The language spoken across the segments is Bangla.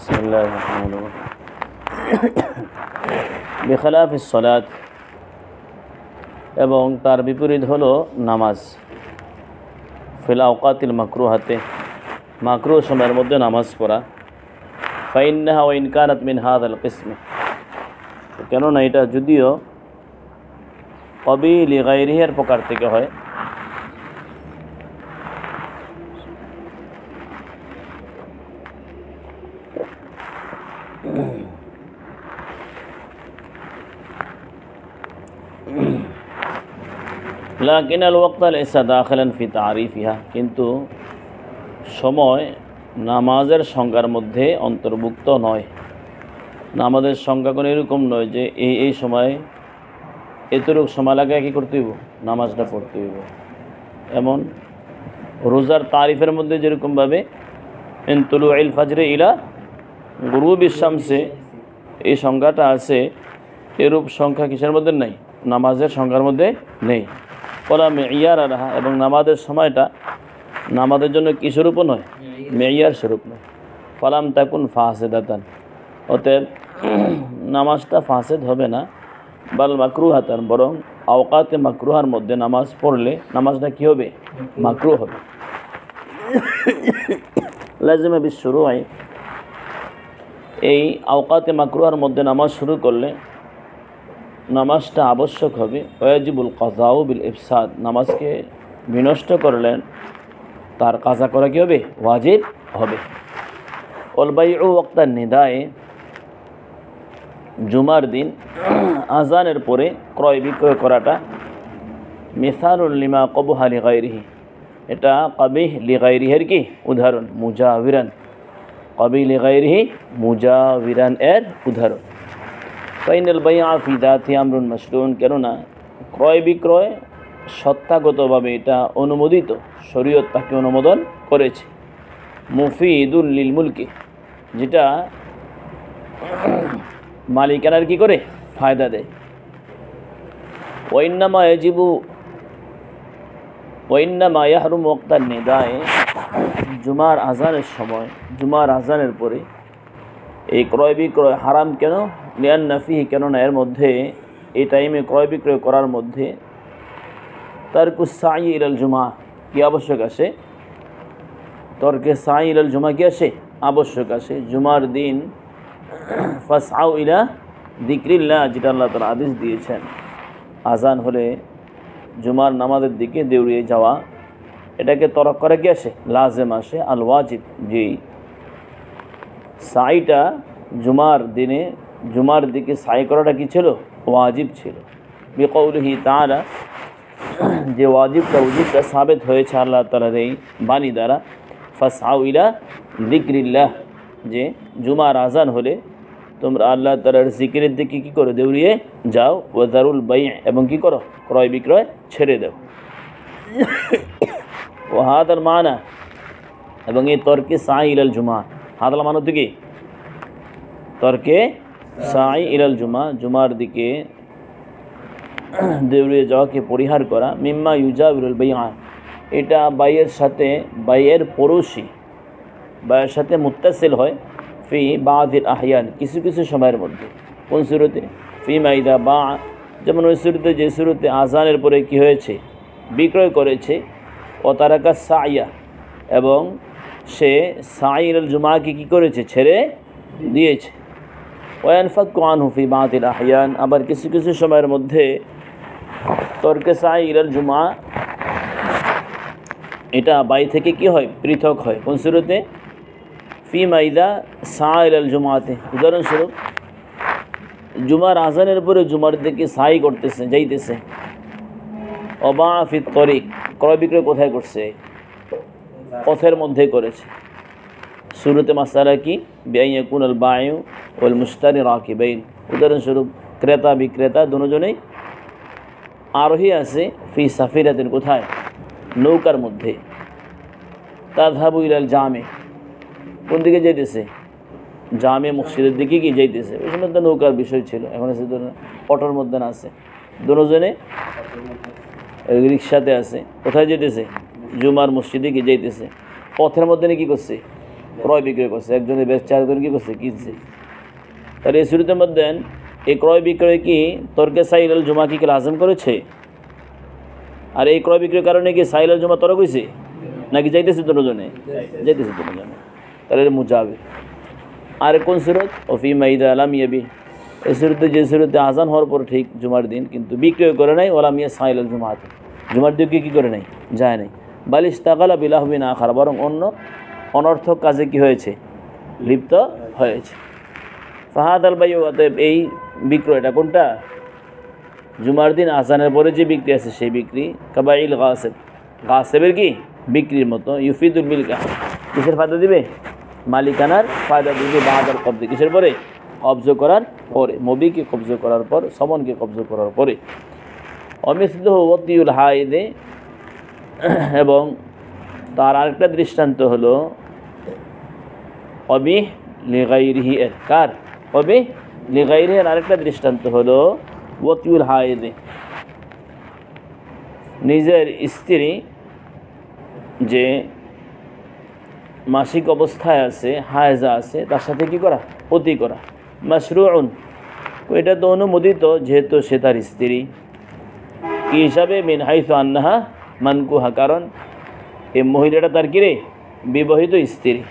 বিসমিল্লাহির রহমানির রহিম। বিখলাফিস সালাত, এবং তার বিপরীত হলো নামাজ। ফিল আওকাতিল মাকরুহাতে, মাকরুহ সময়ের মধ্যে নামাজ পড়া। ফাইন্নাহা ওয়া ইন কানাত মিন হাযাল কিসম, কেননা এটা যদিও ক্বাবিল গায়রিহি এর প্রকার থেকে হয়। লাকিন আল ওয়াক্ত লাইসা দাখিলান ফি তারিফিহা, কিন্তু সময় নামাজের সংজ্ঞার মধ্যে অন্তর্ভুক্ত নয়। নামাজের সংজ্ঞা কোনো এরকম নয় যে এই সময় এতটুকু সময় লাগে কী করতে হইব, নামাজটা পড়তে হইব। এমন রোজার তারিফের মধ্যে যেরকমভাবে মিন তুলুইল ফাজরে ইলা গুরুবিশ শামসে এই সংজ্ঞাটা আছে, এরূপ সংখ্যা কিসের মধ্যে নাই, নামাজের সংখ্যার মধ্যে নেই। ওলা মেয়ার রাহা, এবং নামাজের সময়টা নামাজের জন্য কী স্বরূপও নয়, মেয়ার স্বরূপ নয়। ফালাম তাকুন ফাসেদাতান, অতএব নামাজটা ফাসেদ হবে না। বাল মাকরুহাতান, বরং আওকাতে মাকরুহার মধ্যে নামাজ পড়লে নামাজটা কী হবে, মাকরুহ হবে। লাজিমে বিশুরুই, এই আওকাতে মাকরুহার মধ্যে নামাজ শুরু করলে নামাজটা আবশ্যক হবে। ওয়াজিবুল কাযাউ বিল ইফসাদ, নামাজকে বিনষ্ট করলেন তার কাজা করা কী হবে, ওয়াজিব হবে। ওয়াল বাইউ ওয়াক্তান নিদায়ে, জুমার দিন আজানের পরে ক্রয় বিক্রয় করাটা মিসালুল লিমা কবুহা লিগাইরিহি, এটা কবিহ লিগাইরিহির কি উদাহরণ, মুজাবিরান, কবিহ লিগাইরিহি মুজাবিরান এর উদাহরণ। ফাইনাল বাইআ ফি যাতি আমরুন মাশরুন, কেননা ক্রয় বিক্রয় সত্তাগতভাবে এটা অনুমোদিত, শরীয়ত তাকে অনুমোদন করেছে। মুফিদুল লিল মুলকি, যেটা মালিকানার কি করে ফায়দা দেয়। ওয়াইন্নামা ইয়াহরুম ওয়াক্তান নিদায়ে, জুমার আজানের সময়, জুমার আজানের পরে এই ক্রয় বিক্রয় হারাম কেন, লিআন্না ফিহি, কেননা এর মধ্যে এই টাইমে ক্রয় বিক্রয় করার মধ্যে তারকুস সাই ইলাল জুমা কি আবশ্যক আসে, তরকে সাই ইলাল জুমা কি আসে, আবশ্যক আসে। জুমার দিন ফাসআউ ইলা যিকরিল্লাহ, যেটা আল্লাহ তাআলা আদেশ দিয়েছেন, আজান হলে জুমার নামাজের দিকে দৌড়িয়ে যাওয়া, এটাকে তরক করে কি আসে, লাজেম আসে। আল ওয়াজিব, যে সাইটা জুমার দিনে জুমার দিকে সাই করাটা কি ছিল, ওয়াজিব ছিল। বিকৌলিহি তাআলা, যে ওয়াজিবটা সাবেত হয়েছে আল্লাহ তাআলার এই বাণী দ্বারা। ফাসআউ ইলা যিকরিল্লাহ, যে জুমার আজান হলে তোমরা আল্লাহ তাআলার জিকিরের দিকে কী করো, দৌড়িয়ে যাও। ওয়াজারুল বাই', এবং কী করো, ক্রয় বিক্রয় ছেড়ে দাও। ও হাদাল মানা, এবং এই তর্কে সাই ইলাল জুমা, হাদাল মানা থেকে তর্কে সাই ইলাল জুমা, জুমার দিকে দৌড়িয়ে যাওয়াকে পরিহার করা। মিম্মা ইউজাবিরুল বাইআ, এটা বাইয়ের সাথে, বাইয়ের পড়োশি, বাইয়ের সাথে মুত্তাসিল হয়। ফি বাযিল আহয়ান, কিছু কিছু সময়ের মধ্যে। কোন সুরতে, ফি মাইদা বা, যেমন ওই সুরতে, যে সুরতে আজানের পরে কি হয়েছে, বিক্রয় করেছে। ও তারাকা সাইয়া, এবং সে সাই ইলাল জুমাকে কী করেছে, ছেড়ে দিয়েছে। ওয়ানফাকু আনহু ফি বাযিল আহয়ান, আবার কিছু কিছু সময়ের মধ্যে তরকে সাই ইলাল জুমা এটা বাই থেকে কি হয়, পৃথক হয়। কোন সুরতে, ফি মাইদা সাই ইলাল জুমাতে, উদাহরণস্বরূপ জুমার আজানের পরে জুমার দিকে সাই করতেছে, যাইতেছে। অবা ফি তরিক, ক্রয় বিক্রয় কোথায় করছে, পথের মধ্যে করেছে। শুরুতে মাসালা কি, বিআইয়াকুন আল বায়ু ওয়াল মুশতারি রাকিবাইন, উদাহরণস্বরূপ ক্রেতা বিক্রেতা দুজনেই আরোহী আছে। ফি সাফিরাতিন, কোথায়, নৌকার মধ্যে। তাযহাবু ইলাল জামে, কোন দিকে যাইতেছে, জামে মসজিদের দিকে কি যাইতেছে। ওই সময় তো নৌকার বিষয় ছিল, এখন আছে অটোর মধ্যে না আছে, দুজনে রিক্সাতে আছে। কোথায় যেতেছে, জুমার মসজিদে কি যাইতেছে। পথের মধ্যে কি করছে, ক্রয় বিক্রয় করছে, একজনে বেচছে আরেকজন কী করছে, কিনছে। তাহলে এই শুরুতের মধ্যে এই ক্রয় বিক্রয় কি তর্কে সাইলাল জুমা কি লাজম করেছে? আর এই ক্রয় বিক্রয়ের কারণে কি সাইলাল জুমা তরক হয়েছে নাকি যাইতেছে দুজনে? যাইতেছে দুজনে। তাহলে মুজাবে। আর কোন সুরত? ওফি মাইদা আলাম ইয়াবি, এই শুরুতে যে শুরুতে আজান হওয়ার পর ঠিক জুমার দিন কিন্তু বিক্রয় করে নাই, ওলাম ইয়া সাইলাল জুমাত, জুমার দিকে কী করে নাই, যায় নাই। বালিশ তাকালা বিলাহবিন আখার, বরং অন্য অনর্থক কাজে কি হয়েছে, লিপ্ত হয়েছে। ফাহাদ আল বাই, অতএব এই বিক্রয়টা কোনটা? জুমার দিন আজানের পরে যে বিক্রি আছে সেই বিক্রি। কাবাইল গাসেব, গাসেবের কি বিক্রির মতো। ইউফিদুল মিলকা, কিসের ফায়দা দিবে? মালিকানার ফায়দা দিবে। বাহাদার কবজে, কিসের পরে? কবজ করার পরে, মবিকে কবজ করার পর, সমনকে কবজ করার পরে। অমিসলুহ ওয়াতিউল হাইদে, এবং তার আরেকটা দৃষ্টান্ত হলো অবি লিগাইরিহি এর, কার? অবি লিগাইরিহি এর আরেকটা দৃষ্টান্ত হলো ওয়াতিউল হাইদে, নিজের স্ত্রী যে মাসিক অবস্থায় আছে, হায়জা আছে, তার সাথে কি করা? অতি করা। মাশরুউন, এটা তো অনুমোদিত যেহেতু সে তার স্ত্রী। কী হিসাবে? মিন হাইসু আন্নাহা মানকুহা, কারণ এই মহিলাটা তার কিরে বিবাহিত স্ত্রী।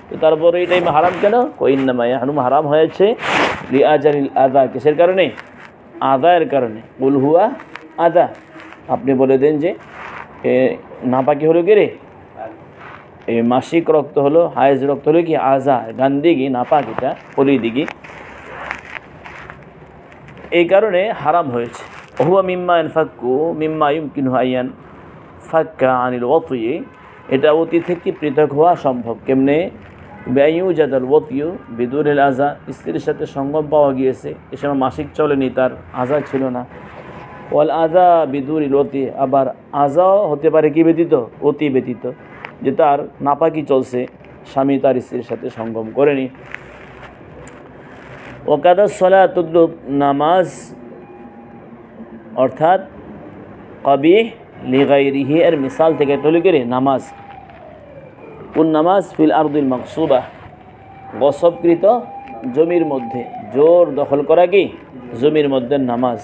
তো তারপরে এই টাইমে হারাম কেন? কইন্নামা ইয়াহরুম, হারাম হয়েছে লিআজালিল আযা, কিসের কারণে? আদায়ের কারণে। কুল হুয়া আদা, আপনি বলে দেন যে নাপাকি হলো কি রে, এই মাসিক রক্ত হলো, হায়েজ রক্ত হলো কি আজা, গান্দিগি, নাপাক, এটা পলিদিগি, এই কারণে হারাম হয়েছে। হুয়া মিম্মা ইনফাক্কু মিম্মা ইউমকিনু আইয়ান ফাক্কা আনিল ওয়াতি, এটা অতি থেকে পৃথক হওয়া সম্ভব। কেমনে? ব্যয়ু জাদাল ওয়াতিউ বিদুরিল আজা, স্ত্রীর সাথে সঙ্গম পাওয়া গিয়েছে, এ সময় মাসিক চলেনি, তার আজা ছিল না। ওয়াল আজা বিদুরিল ওয়াতি, আবার আজাও হতে পারে কি ব্যতীত? অতি ব্যতীত, যে তার নাপাকি চলছে, স্বামী তার স্ত্রীর সাথে সঙ্গম করেনি। ওকাদা সলাতুদ্দুব, নামাজ অর্থাৎ কবিহ লিগাইরিহি এর মিসাল থেকে টলি করে নামাজ। কোন নামাজ? ফিল আরদিল মাকসুবা, গসবকৃত জমির মধ্যে, জোর দখল করা কি জমির মধ্যে নামাজ।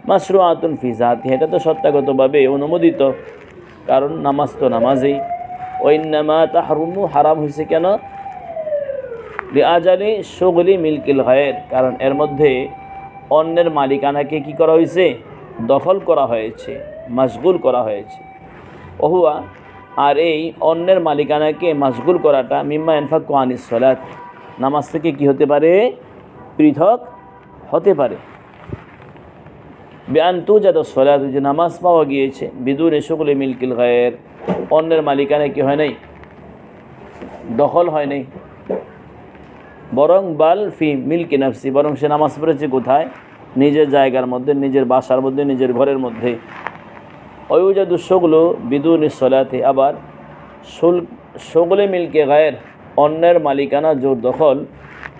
মাশরুআতুন ফি যাতি, এটা তো সত্তাগতভাবে অনুমোদিত, কারণ নামাজ তো নামাজই। ওয়াইন্নামা তাহরুমু, হারাম হয়েছে কেন? লিআজালি শুগলি মিলকিল গায়র, কারণ এর মধ্যে অন্যের মালিকানাকে কি করা হয়েছে? দখল করা হয়েছে, মাশগুল করা হয়েছে। ওহুয়া, আর এই অন্যের মালিকানাকে মাশগুল করাটা মিম্মা ইনফাক্কু আনিস সালাত, নামাজ থেকে কি হতে পারে? পৃথক হতে পারে। বেআন তুজাদা সালাত, যে নামাজ পাওয়া গিয়েছে বিদুনে শুগলি মিলকিল গায়র, অন্যের মালিকানা কি হয় নাই? দখল হয় নাই, বরং বাল ফি মিলকি নাফসি, বরং সে নামাজ পড়েছে কোথায়? নিজের জায়গার মধ্যে, নিজের বাসার মধ্যে, নিজের ঘরের মধ্যে। অয়ুজাদু শুগলু বিদুনি সলাতে, আবার শুগলে মিলকে গায়ের, অন্যের মালিকানা জোর দখল,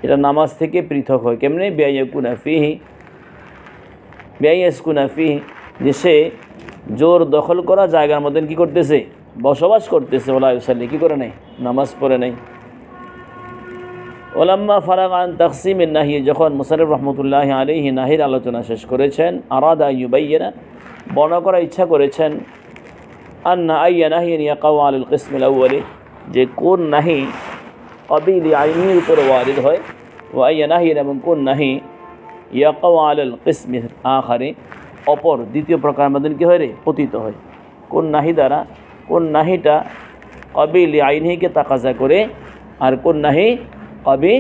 এটা নামাজ থেকে পৃথক হয়। কেমনি? বেআইয়াকুনা ফিহি, বেআইয়াসকুনা ফিহি, যে সে জোর দখল করা জায়গার মধ্যে কি করতেছে? বসবাস করতেছে। ওলা ইউসাল্লি, কি করে নাই? নামাজ পড়ে নাই। ওলাম্মা ফারাগ আন তাকসিমের নাহি, যখন মুসান্নিফ রহমতুল্লাহ আলাইহি নাহির আলোচনা শেষ করেছেন, আরাদা ইউবাইয়িনা, বর্ণনা করার ইচ্ছা করেছেন, আন্না আইয়া নাহিন ইয়াকাউ আলাল কিসমিল আউয়ালি, যে কোন নাহি কবিল আইনির উপরে ওয়ারিদ হয়, ও আইয়া নাহিন, এবং কোন নাহি ইয়াকাউ আলাল কিসমিল আখারি, অপর দ্বিতীয় প্রকার মধ্যে কী হয় রে? পতিত হয়। কোন নাহি দ্বারা, কোন নাহিটা কবিল আইনিকে তাকাজা করে, আর কোন নাহি কবি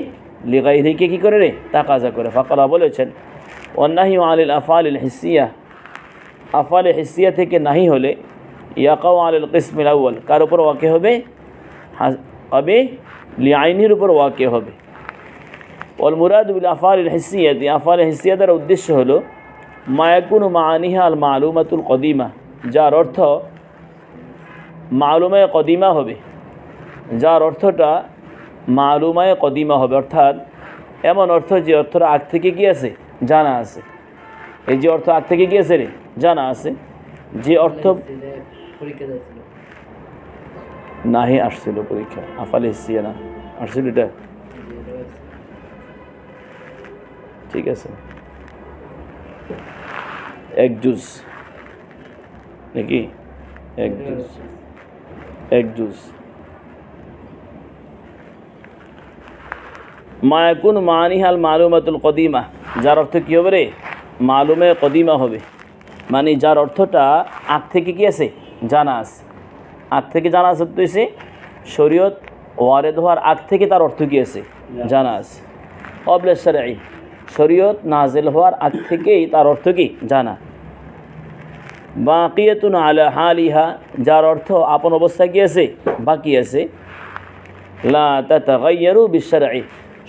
লিগাইরিকে কী করে রে? তাকাজা করে। ফাকালা বলেছেন, ওয়ান্নাহি আলিল আফআলিল হিসিয়া, আফআলে হিসিয়া থেকে নাহি হলে ইয়াকাউ আলিল কিসমিল আউয়াল, কার উপর ওয়াকে হবে? কবি লিআইনির উপর ওয়াকে হবে। ওয়াল মুরাদ বিল আফআলিল হিসিয়াতি, আফআলে হিসিয়া দ্বারা উদ্দেশ্য হলো মা ইয়াকুনু মাআনিহা আল মালুমাতুল কদিমা, যার অর্থ মালুমায়ে কদিমা হবে, যার অর্থটা মালুমায়ে কদিমা হবে, অর্থাৎ এমন অর্থ যে অর্থটা আগ থেকে কি আছে? জানা আছে। এই যে অর্থ আগ থেকে কি আছে রে? জানা আছে। যে অর্থ নাহি আসছিল পরীক্ষা, আফাল হিসিয়া না আসছিল এটা, ঠিক আছে। এক জুজ নাকি এক জুজ, এক জুজ মায়াকুন মানিহাল মালুমাতুল কদিমা, যার অর্থ কী হবে রে? মালুমে কদিমা হবে, মানে যার অর্থটা আগ থেকে কি আছে? জানা আছে। আগ থেকে জানা আছে তো এসে শরীয়ত ওয়ারেদ হওয়ার আগ থেকে তার অর্থ কী আছে? জানা আছে। ক্বাবলা শারঈ, শরীয়ত নাজিল হওয়ার আগ থেকেই তার অর্থ কি? জানা। বাকিয়াতুন আলা হালিহা, যার অর্থ আপন অবস্থা কি আছে? বাকি আছে। লা তাতাগায়্যারু বিশ-শারঈ,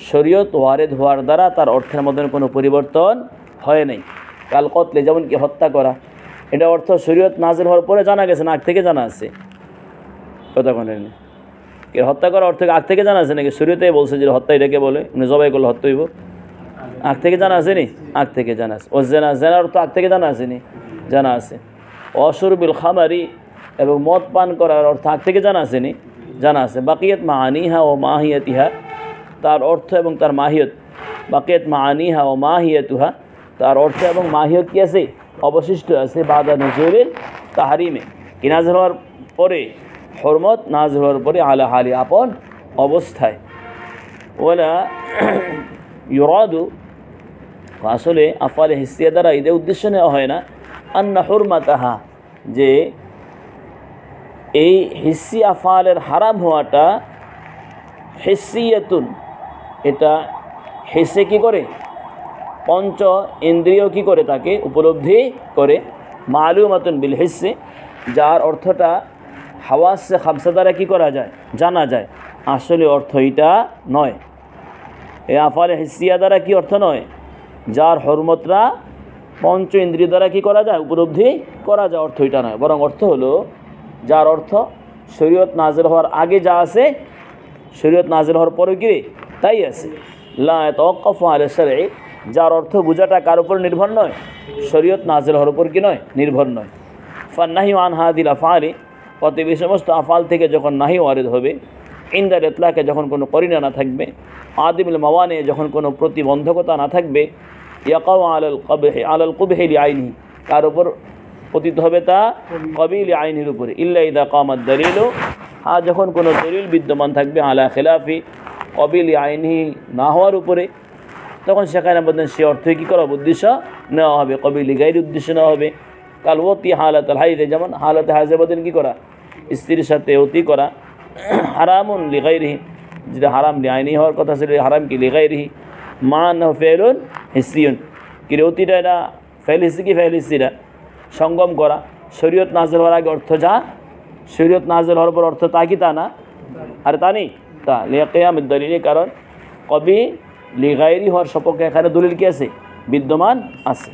শরীয়ত ওয়ারেদ হওয়ার দ্বারা তার অর্থের মধ্যে কোনো পরিবর্তন হয় নাই। কাল কতলে, যেমন কি হত্যা করা, এটা অর্থ শরীয়ত নাজিল হওয়ার পরে জানা গেছে না আগ থেকে জানা আছে? কথা বলেন, হত্যা করা অর্থ আগ থেকে জানা আছে নাকি? শরীয়তে বলছে যে হত্যা এটাকে বলে, মানে জবাই করলে হত্যা হইব, আগ থেকে জানা আছে নি? আগ থেকে জানা আছে। ও জেনা, জেনার অর্থ আগ থেকে জানা আছে নি? জানা আছে। অশুরবিল খামারি, এবং মদ পান করার অর্থ আগ থেকে জানা আছে নি? জানা আছে। বাকিয়াত মাআনিহা ও মাহিয়াতিহা, তার অর্থ এবং তার মাহিয়ত। বাকিয়াত মাআনিহা ও মাহিয়াতুহা, তার অর্থ এবং মাহিয়ত কি আছে? অবশিষ্ট আছে। বাদা নুজুলিল তাহরিমে, কি নাযিল হওয়ার পরে, হরমত নাযিল হওয়ার পরে, আলা হালি আপন অবস্থায়। ওয়ালা ইউরাদু, আসলে আফআলে হিসিয়া দ্বারা এদের উদ্দেশ্য নেওয়া হয় না আন্না হুরমাতাহা, যে এই হিসি আফআলের হারাম হওয়াটা হিসিয়াতুন, এটা হিসে কি করে? পঞ্চ ইন্দ্রিয় কি করে? তাকে উপলব্ধি করে। মালুমাতুন বিল হিসে, যার অর্থটা হাওয়াসে খামসা দ্বারা কী করা যায়? জানা যায়। আসলে অর্থ এটা নয়। এই আফআলে হিসিয়া দ্বারা কি অর্থ নয়? যার হরমতরা পঞ্চ ইন্দ্রিয় দ্বারা কি করা যায়? উপলব্ধি করা যায়, অর্থ এটা নয়। বরং অর্থ হলো, যার অর্থ শরীয়ত নাজিল হওয়ার আগে যা আছে, শরীয়ত নাজিল হওয়ার পরে কি তাই আছে। লা ইয়াতাওয়াক্কাফু আলা শারঈ, যার অর্থ বোঝাটা কার উপর নির্ভর নয়? শরীয়ত নাজিল হওয়ার উপর কি নয়? নির্ভর নয়। ফান্নাহি আন হাদিল আফআলি, অতএব এই সমস্ত আফআল থেকে যখন নাহি ওয়ারিদ হবে, ইনদাল ইতলাকে, যখন কোনো করিনা না থাকবে, আদিমুল মাওয়ানে, যখন কোনো প্রতিবন্ধকতা না থাকবে, ইয়াকাউ আলাল কুবহি লিআইনিহি, তার উপর পতিত হবে তা কবিল আইনির উপরে। ইল্লা ইদা কামাদ দলিলু, হ্যাঁ যখন কোনো দলিল বিদ্যমান থাকবে, আলা খিলাফি কবিল আইনিহি, না হওয়ার উপরে, তখন সেখানে বলতেন সে অর্থে কী করা? উদ্দেশ্য নেওয়া হবে, কবিল গাইর উদ্দেশ্য নেওয়া হবে। কাল ওতি হালাত আল হাইদে, যেমন হালাতে হাজে বলতেন কী করা? স্ত্রীর সাথে অতি করা। হারামুন লিগাইরিহি, যেটা হারাম আইনি হওয়ার কথা ছিল, হারাম কি লিগাইরিহি। মান ফেলুন হিসিউন, কি অতিটা এটা ফেল হিসি কি ফেল হিসিরা সঙ্গম করা। শরীয়ত নাজিল হওয়ার আগে অর্থ যা, শরীয়ত নাজিল হওয়ার পর অর্থ তা কি? তা না, আর তা নেই তা। লিয়াকিয়ামুদ দলিল, কারণ কবি লিগাইরি হওয়ার সপক্ষে এখানে দলিল কি আছে? বিদ্যমান আছে।